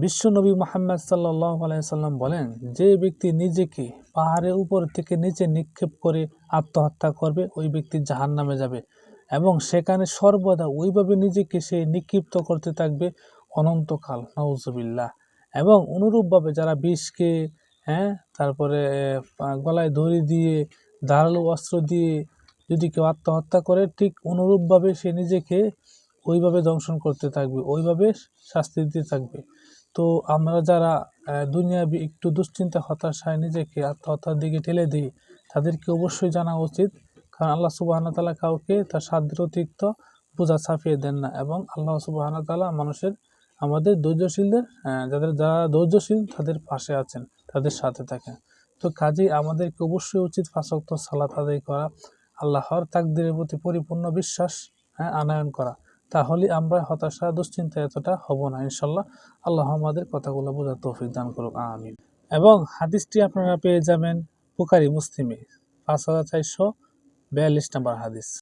বিশ্বনবী মুহাম্মদ সাল্লাল্লাহু আলাইহি সাল্লাম বলেন, যে ব্যক্তি নিজেকে পাহাড়ের উপর থেকে নিচে নিক্ষেপ করে আত্মহত্যা করবে ওই ব্যক্তি জাহান্নামে যাবে এবং সেখানে সর্বদা ওইভাবে নিজেকে সে নিক্ষিপ্ত করতে থাকবে অনন্তকাল। নাউজুবিল্লাহ। এবং অনুরূপভাবে যারা বিষকে তারপরে গলায় দড়ি দিয়ে ধারালো অস্ত্র দিয়ে যদি কেউ আত্মহত্যা করে, ঠিক অনুরূপভাবে সে নিজেকে ওইভাবে দংশন করতে থাকবে, ওইভাবে শাস্তি দিতে থাকবে। তো আমরা যারা দুনিয়াবি একটু দুশ্চিন্তা হতাশায় নিজেকে আত্মহত্যার দিকে ঠেলে দিই, তাদেরকে অবশ্যই জানা উচিত, কারণ আল্লাহ সুবহানাহু ওয়া তাআলা কাউকে তার সাধ্যের অতিরিক্ত বোঝা চাপিয়ে দেন না। এবং আল্লাহ সুবহানাহু ওয়া তাআলা আমাদের ধৈর্যশীলদের যারা ধৈর্যশীল তাদের পাশে আছেন, তাদের সাথে থাকেন। তো কাজেই আমাদেরকে অবশ্যই উচিত 5 ওয়াক্ত সালাত আদায় করা, আল্লাহর তাকদীরের প্রতি পরিপূর্ণ বিশ্বাস আনয়ন করা। তাহলে আমরা হতাশা দুশ্চিন্তা এতটা হব না ইনশাল্লাহ। আল্লাহ আমাদের কথাগুলো বোঝার তৌফিক দান করুক, আমিন। এবং হাদিসটি আপনারা পেয়ে যাবেন বুখারী মুসলিমে 5442 নম্বর হাদিস।